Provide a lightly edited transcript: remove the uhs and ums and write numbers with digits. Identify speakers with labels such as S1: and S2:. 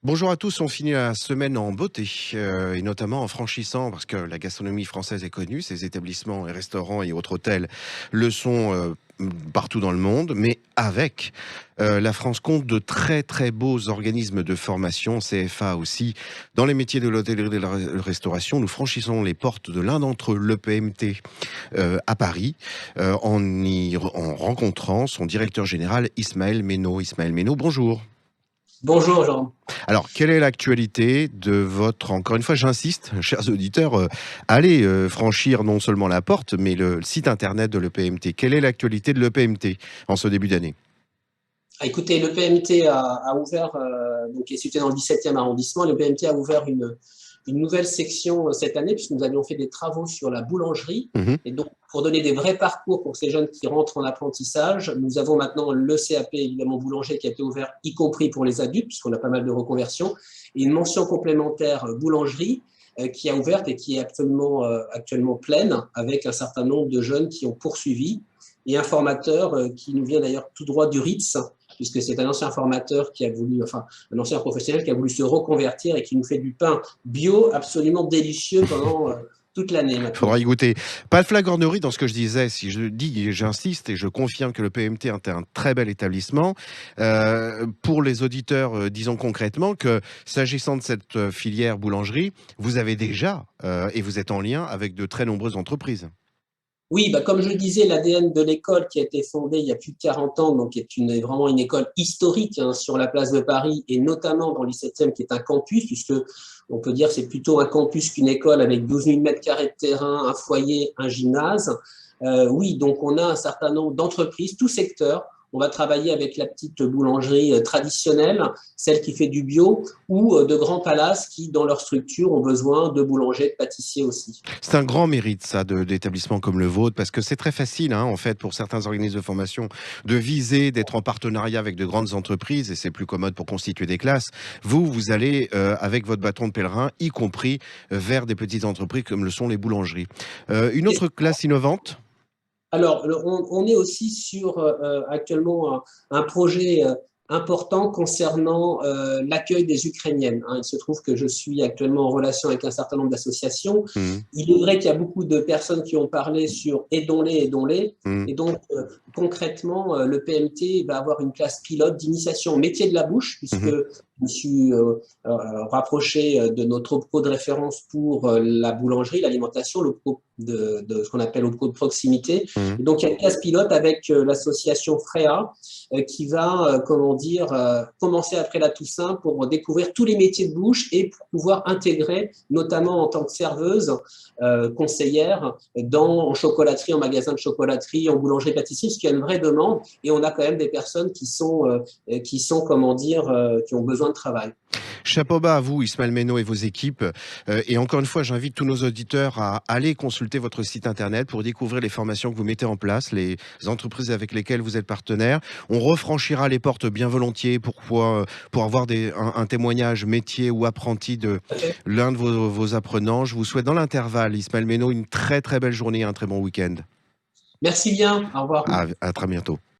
S1: Bonjour à tous, on finit la semaine en beauté et notamment en franchissant, parce que la gastronomie française est connue, ces établissements et restaurants et autres hôtels le sont partout dans le monde, mais avec la France compte de très très beaux organismes de formation, CFA aussi, dans les métiers de l'hôtellerie et de la restauration. Nous franchissons les portes de l'un d'entre eux, l'EPMT, à Paris, en rencontrant son directeur général Ismaël Meynaud. Ismaël Meynaud, bonjour.
S2: Bonjour Jean.
S1: Alors, quelle est l'actualité de votre, encore une fois, j'insiste, chers auditeurs, allez franchir non seulement la porte, mais le site internet de l'EPMT. Quelle est l'actualité de l'EPMT en ce début d'année?
S2: Écoutez, le PMT a ouvert, donc est situé dans le 17e arrondissement, le PMT a ouvert une nouvelle section cette année puisque nous avions fait des travaux sur la boulangerie.
S1: Mhm.
S2: Et donc, pour donner des vrais parcours pour ces jeunes qui rentrent en apprentissage, nous avons maintenant le CAP, évidemment, boulanger qui a été ouvert, y compris pour les adultes, puisqu'on a pas mal de reconversions, et une mention complémentaire boulangerie qui a ouverte et qui est actuellement pleine, avec un certain nombre de jeunes qui ont poursuivi, et un formateur qui nous vient d'ailleurs tout droit du Ritz, puisque c'est un ancien formateur qui a voulu, enfin, un ancien professionnel qui a voulu se reconvertir et qui nous fait du pain bio absolument délicieux pendant toute l'année
S1: Il
S2: maintenant.
S1: faudra y goûter. Pas de flagornerie dans ce que je disais. Si je dis, j'insiste et je confirme que le PMT est un très bel établissement. Pour les auditeurs, disons concrètement que s'agissant de cette filière boulangerie, vous avez déjà, et vous êtes en lien avec de très nombreuses entreprises.
S2: Oui, bah, comme je disais, l'ADN de l'école qui a été fondée il y a plus de 40 ans, donc est vraiment une école historique hein, sur la place de Paris et notamment dans le 17e qui est un campus, puisque on peut dire c'est plutôt un campus qu'une école avec 12 000 mètres carrés de terrain, un foyer, un gymnase. Oui, donc on a un certain nombre d'entreprises, tout secteur. On va travailler avec la petite boulangerie traditionnelle, celle qui fait du bio, ou de grands palaces qui, dans leur structure, ont besoin de boulangers, de pâtissiers aussi.
S1: C'est un grand mérite, ça, d'établissements comme le vôtre, parce que c'est très facile, hein, en fait, pour certains organismes de formation, de viser, d'être en partenariat avec de grandes entreprises, et c'est plus commode pour constituer des classes. Vous allez, avec votre bâton de pèlerin, y compris vers des petites entreprises comme le sont les boulangeries. Une autre classe innovante?
S2: Alors, on est aussi sur actuellement un projet important concernant l'accueil des Ukrainiennes. Hein. Il se trouve que je suis actuellement en relation avec un certain nombre d'associations.
S1: Mhm,
S2: Il est vrai qu'il y a beaucoup de personnes qui ont parlé sur aidons-les, aidons-les.
S1: mhm,
S2: Et donc, concrètement, le PMT va avoir une classe pilote d'initiation au métier de la bouche, puisque
S1: mhm.
S2: je me suis rapproché de notre OPCO de référence pour la boulangerie, l'alimentation, l'OPCO de ce qu'on appelle OPCO de proximité.
S1: Mhm.
S2: Et donc, il y a une classe pilote avec l'association FREA qui va, comment dire, commencer après la Toussaint pour découvrir tous les métiers de bouche et pour pouvoir intégrer, notamment en tant que serveuse, conseillère, en chocolaterie, en magasin de chocolaterie, en boulangerie-pâtisserie, parce qu'il y a une vraie demande et on a quand même des personnes qui sont comment dire, qui ont besoin de travail.
S1: Chapeau bas à vous, Ismaël Meynaud et vos équipes. Et encore une fois, j'invite tous nos auditeurs à aller consulter votre site internet pour découvrir les formations que vous mettez en place, les entreprises avec lesquelles vous êtes partenaire. On refranchira les portes bien volontiers pour avoir un témoignage métier ou apprenti de l'un de vos apprenants. Je vous souhaite dans l'intervalle, Ismaël Meynaud, une très très belle journée et un très bon week-end.
S2: Merci bien, au revoir.
S1: À très bientôt.